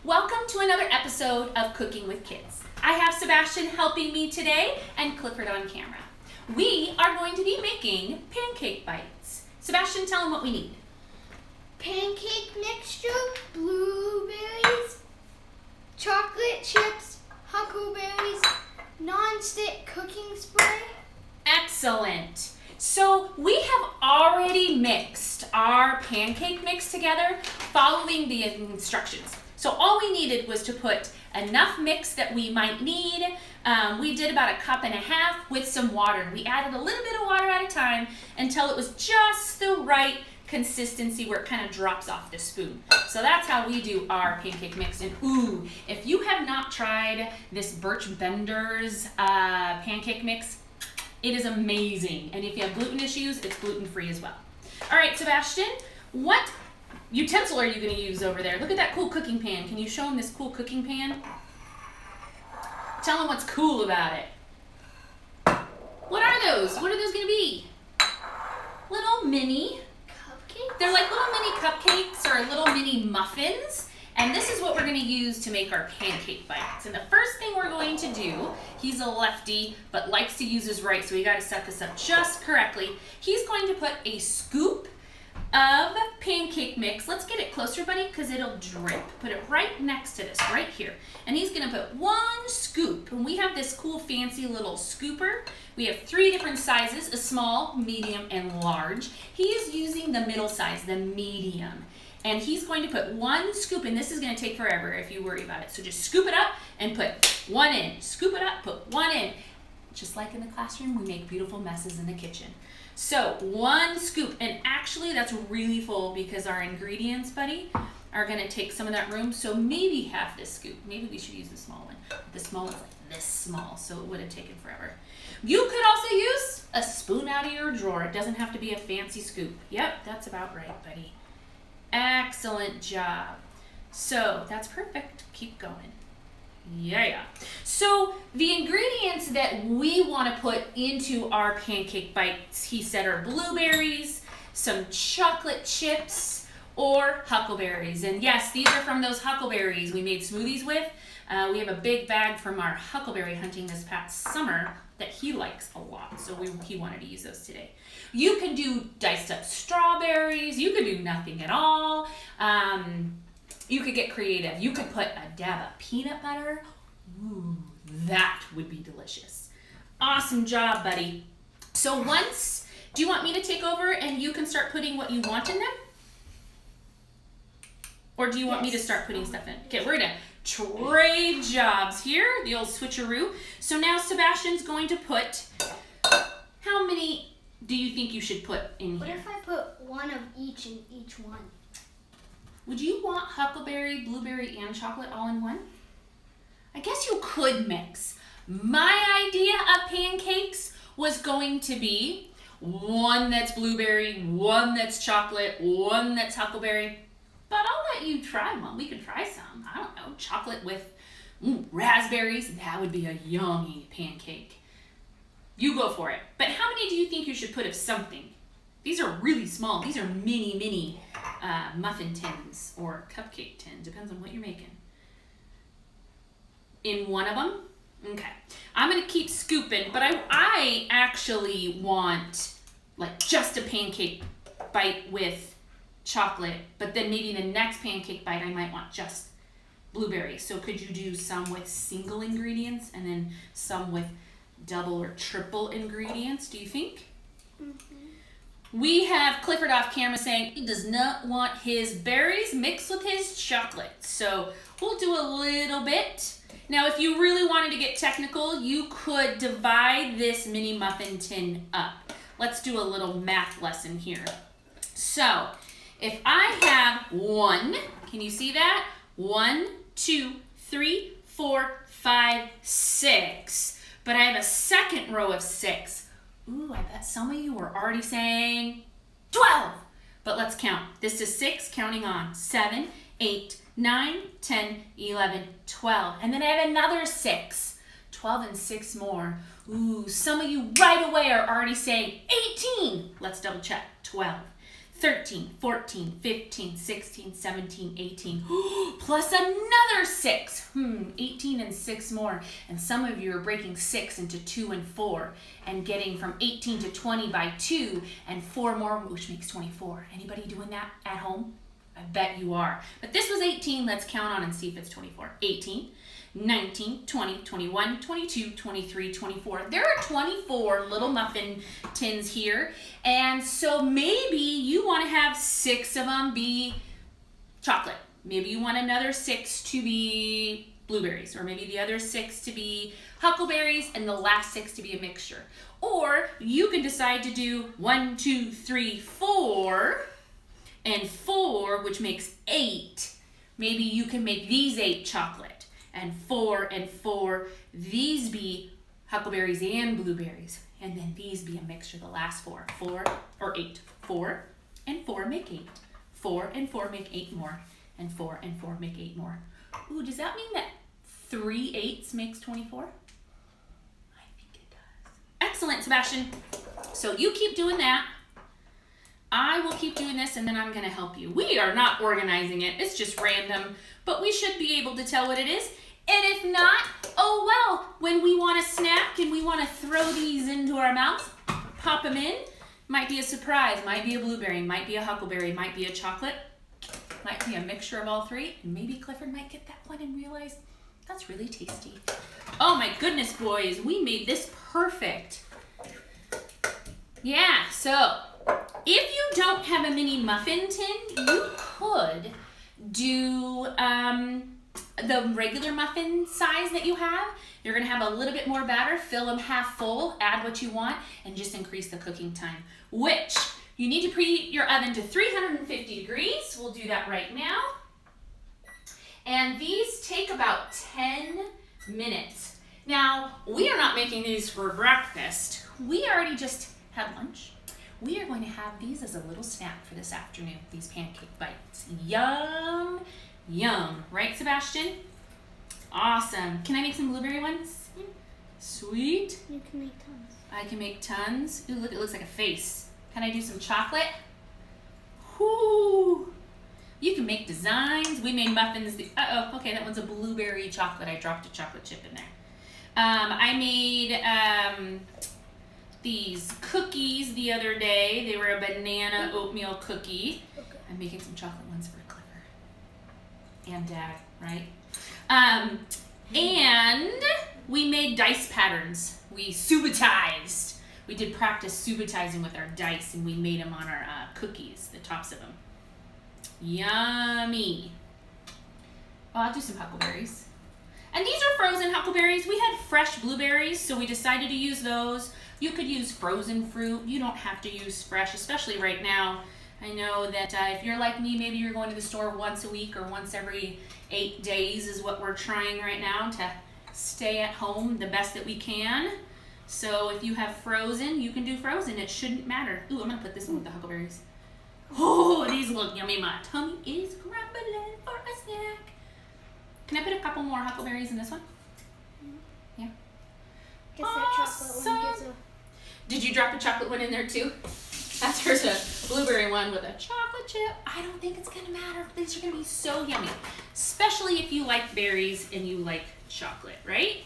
Welcome to another episode of Cooking with Kids. I have Sebastian helping me today and Clifford on camera. We are going to be making pancake bites. Sebastian, tell them what we need. Pancake mixture, blueberries, chocolate chips, huckleberries, non-stick cooking spray. Excellent. So we have already mixed our pancake mix together following the instructions. So all we needed was to put enough mix that we might need. We did about 1.5 cups with some water. We added a little bit of water at a time until it was just the right consistency where it kind of drops off the spoon. So that's how we do our pancake mix. And ooh, if you have not tried this Birch Bender's pancake mix, it is amazing. And if you have gluten issues, it's gluten-free as well. All right, Sebastian, what utensil are you going to use over there? Look at that cool cooking pan. Can you show him this cool cooking pan? Tell him what's cool about it. What are those? What are those going to be? Little mini Cupcakes? They're like little mini cupcakes or little mini muffins. And this is what we're going to use to make our pancake bites. And the first thing we're going to do, he's a lefty, but likes to use his right, so we got to set this up just correctly. He's going to put a scoop of pancake mix. Let's get it closer, buddy, because it'll drip. Put it right next to this, right here. And he's going to put 1 scoop. And we have this cool, fancy little scooper. We have 3 different sizes, a small, medium, and large. He is using the middle size, the medium. And he's going to put 1 scoop, and this is going to take forever if you worry about it. So just scoop it up and put 1 in. Scoop it up, put 1 in. Just like in the classroom, we make beautiful messes in the kitchen. So 1 scoop, and actually that's really full because our ingredients, buddy, are going to take some of that room. So maybe half this scoop. Maybe we should use the small one. The small one's like this small, so it would have taken forever. You could also use a spoon out of your drawer. It doesn't have to be a fancy scoop. Yep, that's about right, buddy. Excellent job. So that's perfect. Keep going. Yeah. So the ingredients that we want to put into our pancake bites, he said, are blueberries, some chocolate chips, or huckleberries. And yes, these are from those huckleberries we made smoothies with. We have a big bag from our huckleberry hunting this past summer that he likes a lot, so he wanted to use those today. You can do diced up strawberries. You could do nothing at all. You could get creative. You could put a dab of peanut butter. Ooh, that would be delicious. Awesome job, buddy. So do you want me to take over and you can start putting what you want in them? Or do you want me to start putting stuff in? Okay, we're gonna trade jobs here, the old switcheroo. So now Sebastian's going to put, how many do you think you should put in What here? if I put 1 of each in each one? Would you want huckleberry, blueberry, and chocolate all in one? I guess you could mix. My idea of pancakes was going to be 1 that's blueberry, 1 that's chocolate, 1 that's huckleberry. But I'll let you try one. We could try some. I don't know, chocolate with raspberries. That would be a yummy pancake. You go for it. But how many do you think you should put of something? These are really small. These are mini muffin tins or cupcake tins. Depends on what you're making. In 1 of them? Okay. I'm going to keep scooping, but I actually want like just a pancake bite with chocolate, but then maybe the next pancake bite I might want just blueberries. So could you do some with single ingredients and then some with double or triple ingredients, do you think? Mm-hmm. We have Clifford off camera saying he does not want his berries mixed with his chocolate. So we'll do a little bit. Now, if you really wanted to get technical, you could divide this mini muffin tin up. Let's do a little math lesson here. So if I have 1, can you see that? 1, 2, 3, 4, 5, 6. But I have a second row of 6. Ooh, I bet some of you were already saying 12. But let's count. This is 6, counting on 7, 8, 9, 10, 11, 12. And then I have another 6. 12 and 6 more. Ooh, some of you right away are already saying 18. Let's double check. 12, 13, 14, 15, 16, 17, 18, plus another 6. 18 and 6 more. And some of you are breaking 6 into 2 and 4 and getting from 18 to 20 by 2 and 4 more, which makes 24. Anybody doing that at home? I bet you are. But this was 18. Let's count on and see if it's 24. 18, 19, 20, 21, 22, 23, 24. There are 24 little muffin tins here. And so maybe you want to have 6 of them be chocolate. Maybe you want another 6 to be blueberries, or maybe the other 6 to be huckleberries, and the last 6 to be a mixture. Or you can decide to do 1, 2, 3, 4, and 4, which makes 8. Maybe you can make these 8 chocolate, and 4 and 4, these be huckleberries and blueberries, and then these be a mixture, the last 4, 4 or 8. 4 and 4 make 8. 4 and 4 make 8 more, and 4 and 4 make 8 more. Ooh, does that mean that 3 8s makes 24? I think it does. Excellent, Sebastian. So you keep doing that. I will keep doing this, and then I'm going to help you. We are not organizing it. It's just random, but we should be able to tell what it is. And if not, oh well, when we want a snack and we want to throw these into our mouths, pop them in. Might be a surprise, might be a blueberry, might be a huckleberry, might be a chocolate, might be a mixture of all 3. And maybe Clifford might get that one and realize that's really tasty. Oh my goodness, boys, we made this perfect. Yeah, so if you don't have a mini muffin tin, you could do the regular muffin size that you have. You're gonna have a little bit more batter, fill them half full, add what you want, and just increase the cooking time, which you need to preheat your oven to 350 degrees. We'll do that right now. And these take about 10 minutes. Now, we are not making these for breakfast. We already just had lunch. We are going to have these as a little snack for this afternoon, these pancake bites. Yum, yum. Right, Sebastian? Awesome. Can I make some blueberry ones? Yeah. Sweet. You can make tons. I can make tons. Ooh, look, it looks like a face. Can I do some chocolate? Whoo! You can make designs. We made muffins. Uh-oh, okay, that one's a blueberry chocolate. I dropped a chocolate chip in there. I made these cookies the other day. They were a banana oatmeal cookie. Okay. I'm making some chocolate ones for Clifford and Dad, right? And we made dice patterns. We subitized. We did practice subitizing with our dice, and we made them on our cookies, the tops of them. Yummy. Oh, I'll do some huckleberries. And these are frozen huckleberries. We had fresh blueberries, so we decided to use those. You could use frozen fruit. You don't have to use fresh, especially right now. I know that if you're like me, maybe you're going to the store once a week or once every 8 days is what we're trying right now to stay at home the best that we can. So if you have frozen, you can do frozen. It shouldn't matter. Ooh, I'm going to put this one with the huckleberries. Oh, these look yummy. My tummy is grumbling for a snack. Can I put a couple more huckleberries in this one? Yeah. Guess that chocolate one gives a... Did you drop a chocolate one in there too? There's a blueberry one with a chocolate chip. I don't think it's gonna matter. These are gonna be so yummy, especially if you like berries and you like chocolate, right?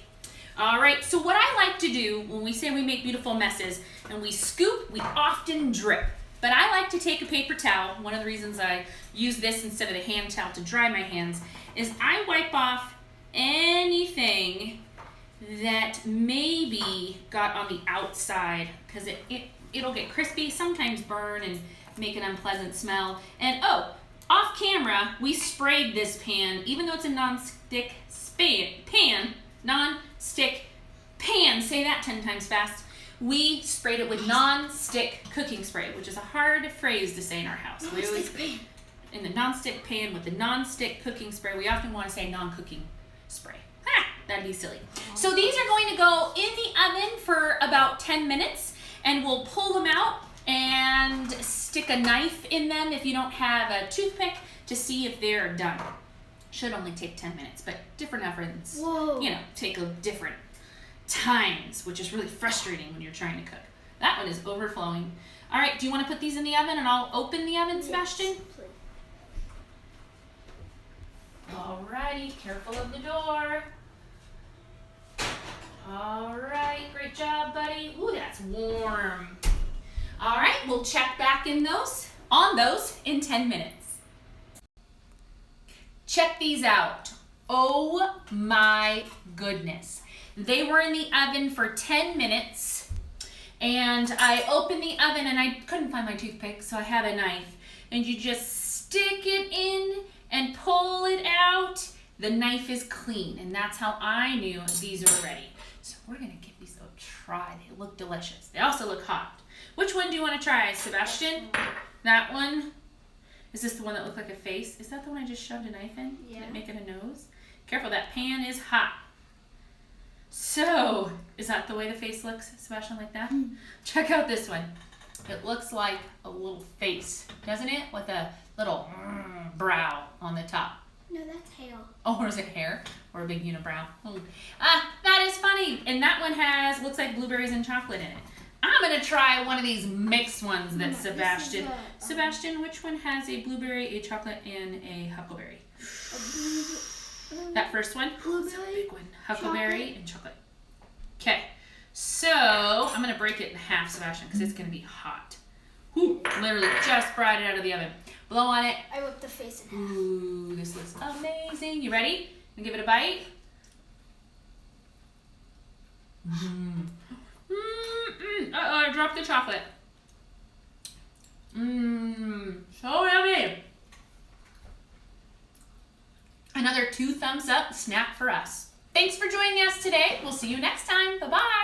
All right, so what I like to do when we say we make beautiful messes and we scoop, we often drip. But I like to take a paper towel. One of the reasons I use this instead of the hand towel to dry my hands is I wipe off anything that maybe got on the outside, because it'll get crispy, sometimes burn and make an unpleasant smell. And oh, off camera, we sprayed this pan, even though it's a non-stick pan, say that 10 times fast. We sprayed it with non-stick cooking spray, which is a hard phrase to say in our house. We always, in the non-stick pan with the non-stick cooking spray, we often want to say non-cooking spray. Ha! That'd be silly. So these are going to go in the oven for about 10 minutes, and we'll pull them out and stick a knife in them if you don't have a toothpick to see if they're done. Should only take 10 minutes, but different ovens, you know, take a different times, which is really frustrating when you're trying to cook. That one is overflowing. All right, do you want to put these in the oven and I'll open the oven, Sebastian? Yes, please. Alrighty, careful of the door. Alright, great job, buddy. Ooh, that's warm. Alright, we'll check back on those in 10 minutes. Check these out. Oh my goodness. They were in the oven for 10 minutes and I opened the oven and I couldn't find my toothpick, so I have a knife. And you just stick it in and pull it out. The knife is clean, and that's how I knew these were ready. So we're gonna give these a try. They look delicious. They also look hot. Which one do you want to try, Sebastian? That one? Is this the one that looked like a face? Is that the one I just shoved a knife in? Yeah. Did it make it a nose? Careful, that pan is hot. So, is that the way the face looks, Sebastian, like that? Check out this one. It looks like a little face, doesn't it? With a little brow on the top. No, that's hair. Oh, or is it hair? Or a big unibrow? That is funny. And that one looks like blueberries and chocolate in it. I'm gonna try one of these mixed ones that Sebastian. Sebastian, which one has a blueberry, a chocolate, and a huckleberry? That first one? That's a big one. Huckleberry and chocolate. Okay. So I'm gonna break it in half, Sebastian, because it's gonna be hot. Whew, literally just brought it out of the oven. Blow on it. I whipped the face in half. Ooh, this looks amazing. You ready? And give it a bite. Uh-oh, I dropped the chocolate. So yummy. Another 2 thumbs up snack for us. Thanks for joining us today. We'll see you next time. Bye-bye.